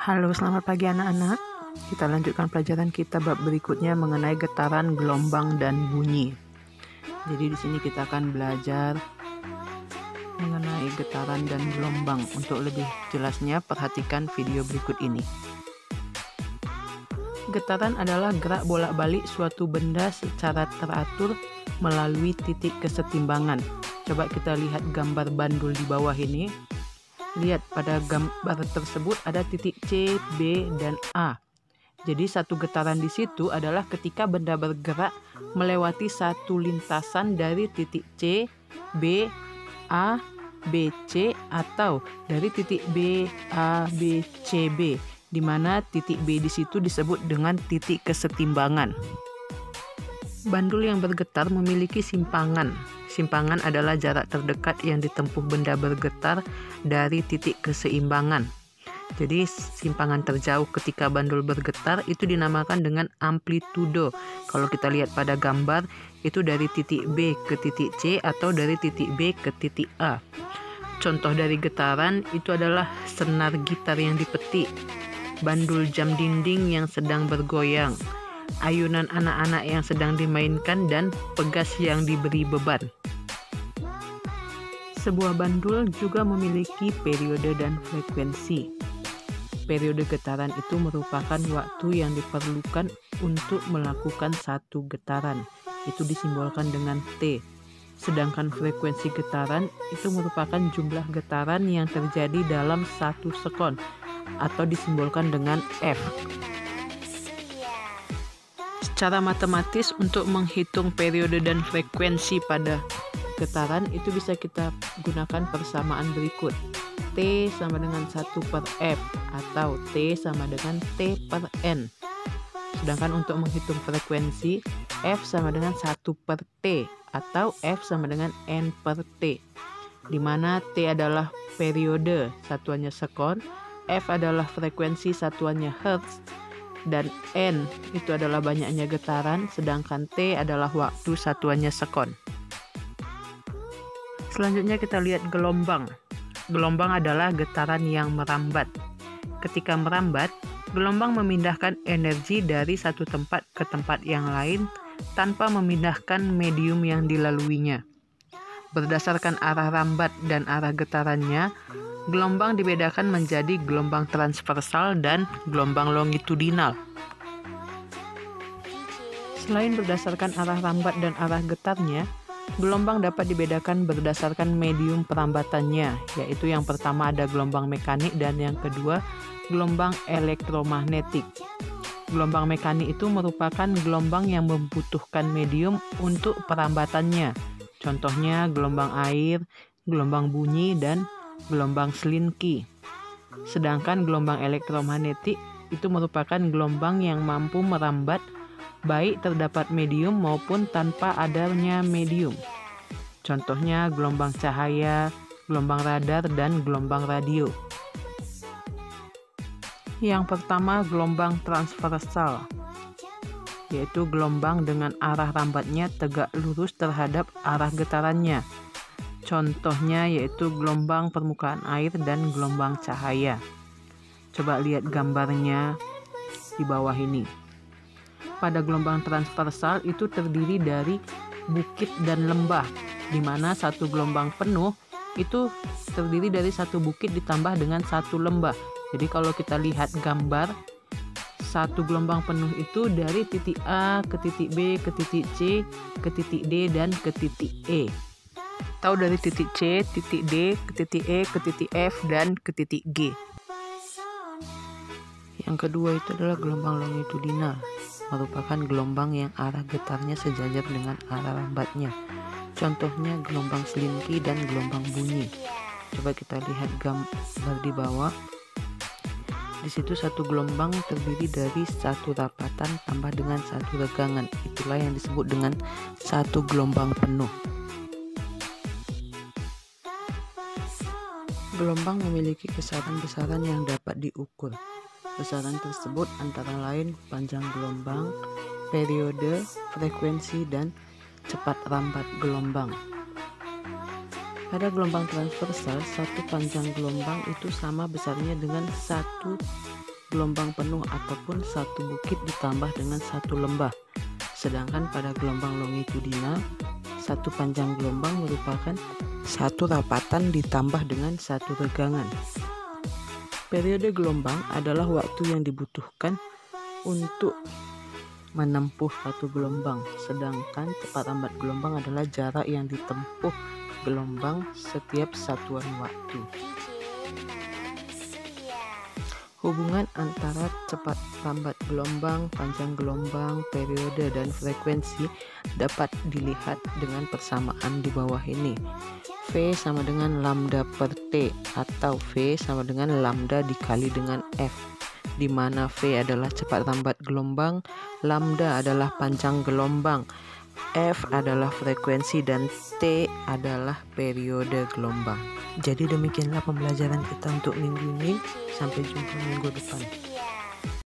Halo, selamat pagi anak-anak. Kita lanjutkan pelajaran kita bab berikutnya mengenai getaran, gelombang, dan bunyi. Jadi di sini kita akan belajar mengenai getaran dan gelombang. Untuk lebih jelasnya, perhatikan video berikut ini. Getaran adalah gerak bolak-balik suatu benda secara teratur melalui titik kesetimbangan. Coba kita lihat gambar bandul di bawah ini. Lihat pada gambar tersebut ada titik C, B, dan A. Jadi satu getaran di situ adalah ketika benda bergerak melewati satu lintasan dari titik C, B, A, B, C, atau dari titik B, A, B, C, B, di mana titik B di situ disebut dengan titik kesetimbangan. Bandul yang bergetar memiliki simpangan. Simpangan adalah jarak terdekat yang ditempuh benda bergetar dari titik keseimbangan. Jadi simpangan terjauh ketika bandul bergetar itu dinamakan dengan amplitudo. Kalau kita lihat pada gambar, itu dari titik B ke titik C atau dari titik B ke titik A. Contoh dari getaran itu adalah senar gitar yang dipetik, bandul jam dinding yang sedang bergoyang, ayunan anak-anak yang sedang dimainkan, dan pegas yang diberi beban. Sebuah bandul juga memiliki periode dan frekuensi. Periode getaran itu merupakan waktu yang diperlukan untuk melakukan satu getaran. Itu disimbolkan dengan T. Sedangkan frekuensi getaran itu merupakan jumlah getaran yang terjadi dalam 1 sekon atau disimbolkan dengan F. Secara matematis untuk menghitung periode dan frekuensi pada getaran itu bisa kita gunakan persamaan berikut. T sama dengan 1 per F atau T sama dengan T per N. Sedangkan untuk menghitung frekuensi, F sama dengan 1 per T atau F sama dengan N per T, di mana T adalah periode, satuannya sekon, F adalah frekuensi, satuannya hertz, dan N itu adalah banyaknya getaran, sedangkan T adalah waktu, satuannya sekon. Selanjutnya kita lihat gelombang. Gelombang adalah getaran yang merambat. Ketika merambat, gelombang memindahkan energi dari satu tempat ke tempat yang lain tanpa memindahkan medium yang dilaluinya. Berdasarkan arah rambat dan arah getarannya, gelombang dibedakan menjadi gelombang transversal dan gelombang longitudinal. Selain berdasarkan arah rambat dan arah getarnya, gelombang dapat dibedakan berdasarkan medium perambatannya, yaitu yang pertama ada gelombang mekanik dan yang kedua gelombang elektromagnetik. Gelombang mekanik itu merupakan gelombang yang membutuhkan medium untuk perambatannya. Contohnya gelombang air, gelombang bunyi, dan gelombang slinky. Sedangkan gelombang elektromagnetik itu merupakan gelombang yang mampu merambat baik terdapat medium maupun tanpa adanya medium. Contohnya gelombang cahaya, gelombang radar, dan gelombang radio. Yang pertama gelombang transversal, yaitu gelombang dengan arah rambatnya tegak lurus terhadap arah getarannya. Contohnya yaitu gelombang permukaan air dan gelombang cahaya. Coba lihat gambarnya di bawah ini. Pada gelombang transversal itu terdiri dari bukit dan lembah, di mana satu gelombang penuh itu terdiri dari satu bukit ditambah dengan satu lembah. Jadi kalau kita lihat gambar, satu gelombang penuh itu dari titik A ke titik B ke titik C ke titik D dan ke titik E. Atau dari titik C, titik D, ke titik E, ke titik F, dan ke titik G. Yang kedua itu adalah gelombang longitudinal, merupakan gelombang yang arah getarnya sejajar dengan arah rambatnya. Contohnya gelombang slinky dan gelombang bunyi. Coba kita lihat gambar di bawah. Di situ satu gelombang terdiri dari satu rapatan tambah dengan satu regangan. Itulah yang disebut dengan satu gelombang penuh. Gelombang memiliki besaran-besaran yang dapat diukur. Besaran tersebut antara lain panjang gelombang, periode, frekuensi, dan cepat rambat gelombang. Pada gelombang transversal, satu panjang gelombang itu sama besarnya dengan satu gelombang penuh ataupun satu bukit ditambah dengan satu lembah. Sedangkan pada gelombang longitudinal, satu panjang gelombang merupakan satu rapatan ditambah dengan satu regangan. Periode gelombang adalah waktu yang dibutuhkan untuk menempuh satu gelombang, sedangkan cepat lambat gelombang adalah jarak yang ditempuh gelombang setiap satuan waktu. Hubungan antara cepat lambat gelombang, panjang gelombang, periode, dan frekuensi dapat dilihat dengan persamaan di bawah ini. V sama dengan lambda per T, atau V sama dengan lambda dikali dengan F, di mana V adalah cepat lambat gelombang, lambda adalah panjang gelombang, F adalah frekuensi, dan T adalah periode gelombang. Jadi demikianlah pembelajaran kita untuk minggu ini. Sampai jumpa minggu depan.